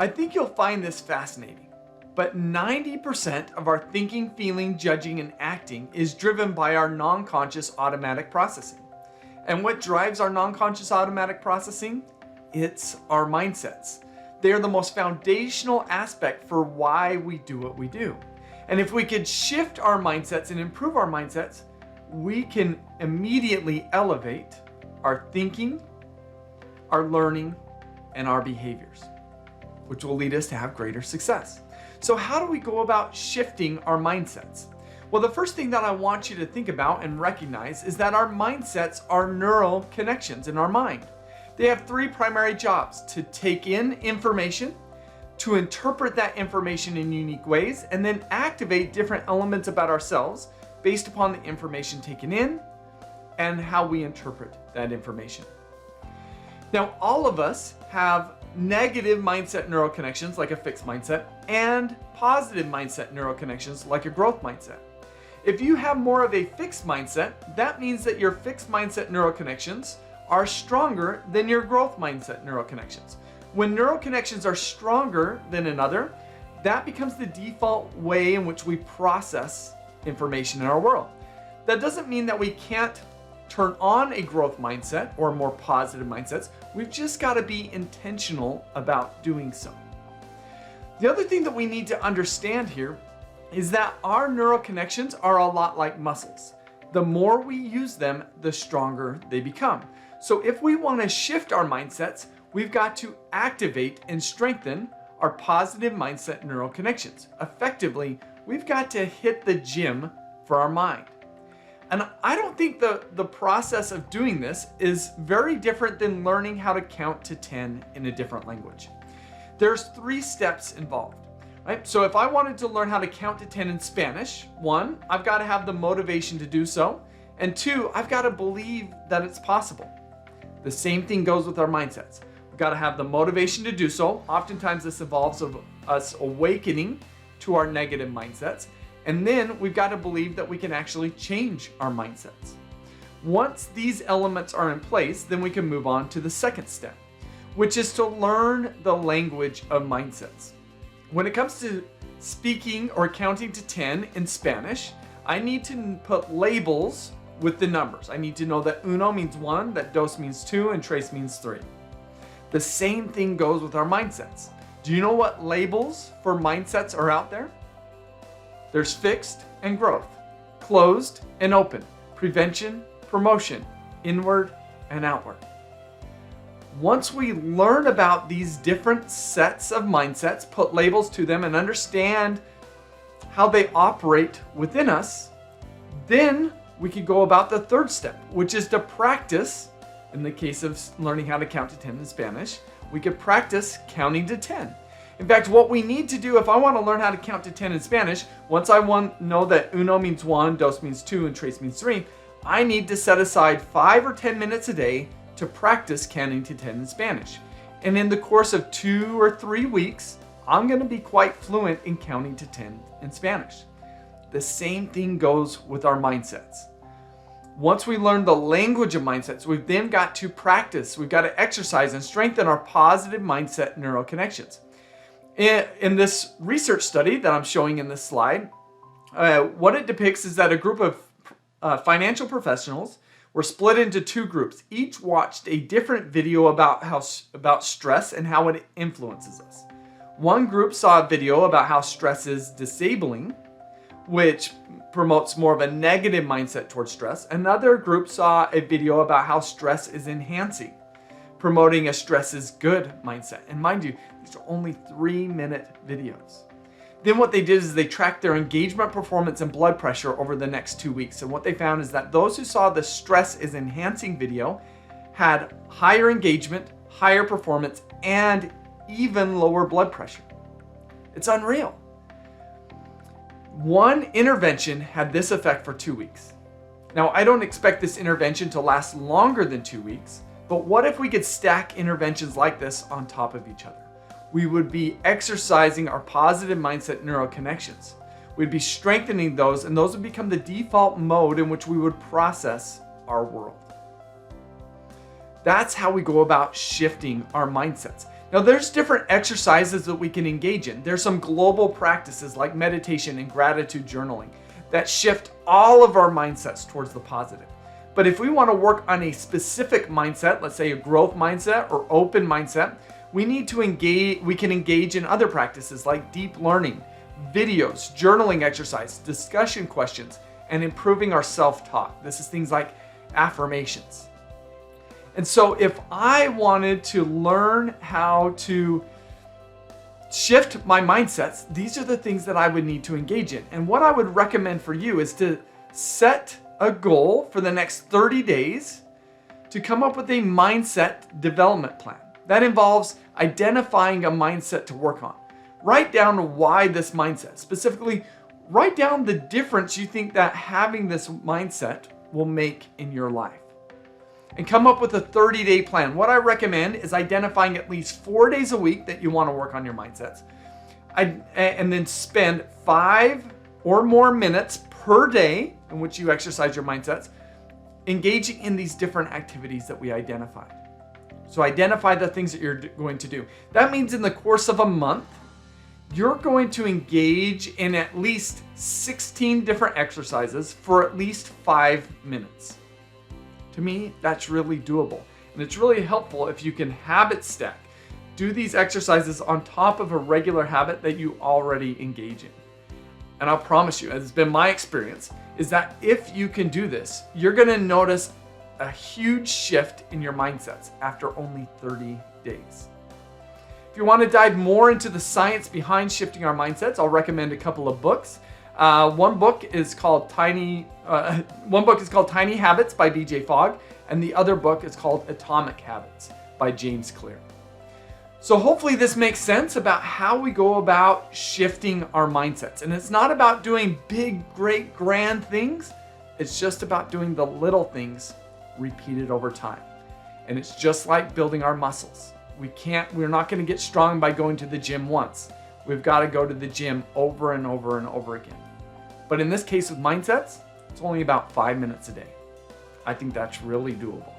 I think you'll find this fascinating, but 90% of our thinking, feeling, judging, and acting is driven by our non-conscious automatic processing. And what drives our non-conscious automatic processing? It's our mindsets. They are the most foundational aspect for why we do what we do. And if we could shift our mindsets and improve our mindsets, we can immediately elevate our thinking, our learning, and our behaviors, which will lead us to have greater success. So how do we go about shifting our mindsets? Well, the first thing that I want you to think about and recognize is that our mindsets are neural connections in our mind. They have three primary jobs: to take in information, to interpret that information in unique ways, and then activate different elements about ourselves based upon the information taken in and how we interpret that information. Now, all of us have negative mindset neural connections, like a fixed mindset, and positive mindset neural connections, like a growth mindset. If you have more of a fixed mindset, that means that your fixed mindset neural connections are stronger than your growth mindset neural connections. When neural connections are stronger than another, that becomes the default way in which we process information in our world. That doesn't mean that we can't turn on a growth mindset or more positive mindsets. We've just got to be intentional about doing so. The other thing that we need to understand here is that our neural connections are a lot like muscles. The more we use them, the stronger they become. So if we want to shift our mindsets, we've got to activate and strengthen our positive mindset neural connections. Effectively, we've got to hit the gym for our mind. And I don't think the process of doing this is very different than learning how to count to 10 in a different language. There's 3 steps involved, right? So if I wanted to learn how to count to 10 in Spanish, 1, I've got to have the motivation to do so. And 2, I've got to believe that it's possible. The same thing goes with our mindsets. We've got to have the motivation to do so. Oftentimes this involves of us awakening to our negative mindsets. And then we've got to believe that we can actually change our mindsets. Once these elements are in place, then we can move on to the second step, which is to learn the language of mindsets. When it comes to speaking or counting to 10 in Spanish, I need to put labels with the numbers. I need to know that uno means 1, that dos means 2, and tres means 3. The same thing goes with our mindsets. Do you know what labels for mindsets are out there? There's fixed and growth, closed and open, prevention, promotion, inward and outward. Once we learn about these different sets of mindsets, put labels to them, and understand how they operate within us, then we could go about the third step, which is to practice. In the case of learning how to count to 10 in Spanish, we could practice counting to 10. In fact, what we need to do if I want to learn how to count to 10 in Spanish, once I know that uno means 1, dos means 2, and tres means 3, I need to set aside 5 or 10 minutes a day to practice counting to 10 in Spanish. And in the course of 2 or 3 weeks, I'm going to be quite fluent in counting to 10 in Spanish. The same thing goes with our mindsets. Once we learn the language of mindsets, we've then got to practice. We've got to exercise and strengthen our positive mindset neural connections. In this research study that I'm showing in this slide, what it depicts is that a group of financial professionals were split into 2 groups. Each watched a different video about stress and how it influences us. One group saw a video about how stress is disabling, which promotes more of a negative mindset towards stress. Another group saw a video about how stress is enhancing, promoting a stress is good mindset. And mind you, these are only 3-minute videos. Then what they did is they tracked their engagement, performance, and blood pressure over the next 2 weeks. And what they found is that those who saw the stress is enhancing video had higher engagement, higher performance, and even lower blood pressure. It's unreal. One intervention had this effect for 2 weeks. Now, I don't expect this intervention to last longer than 2 weeks, but what if we could stack interventions like this on top of each other? We would be exercising our positive mindset neural connections. We'd be strengthening those, and those would become the default mode in which we would process our world. That's how we go about shifting our mindsets. Now, there's different exercises that we can engage in. There's some global practices like meditation and gratitude journaling that shift all of our mindsets towards the positive. But if we want to work on a specific mindset, let's say a growth mindset or open mindset, we can engage in other practices like deep learning, videos, journaling exercise, discussion questions, and improving our self-talk. This is things like affirmations. And so if I wanted to learn how to shift my mindsets, these are the things that I would need to engage in. And what I would recommend for you is to set a goal for the next 30 days to come up with a mindset development plan. That involves identifying a mindset to work on. Write down why this mindset. Specifically, write down the difference you think that having this mindset will make in your life. And come up with a 30-day plan. What I recommend is identifying at least 4 days a week that you want to work on your mindsets. And then spend 5 or more minutes per day in which you exercise your mindsets, engaging in these different activities that we identified. So identify the things that you're going to do. That means in the course of a month, you're going to engage in at least 16 different exercises for at least 5 minutes. To me, that's really doable. And it's really helpful if you can habit stack. Do these exercises on top of a regular habit that you already engage in. And I'll promise you, as it's been my experience, is that if you can do this, you're going to notice a huge shift in your mindsets after only 30 days. If you want to dive more into the science behind shifting our mindsets, I'll recommend a couple of books. One book is called Tiny Habits by BJ Fogg, and the other book is called Atomic Habits by James Clear. So hopefully this makes sense about how we go about shifting our mindsets. And it's not about doing big, great, grand things. It's just about doing the little things repeated over time. And it's just like building our muscles. We're not going to get strong by going to the gym once. We've got to go to the gym over and over and over again. But in this case with mindsets, it's only about 5 minutes a day. I think that's really doable.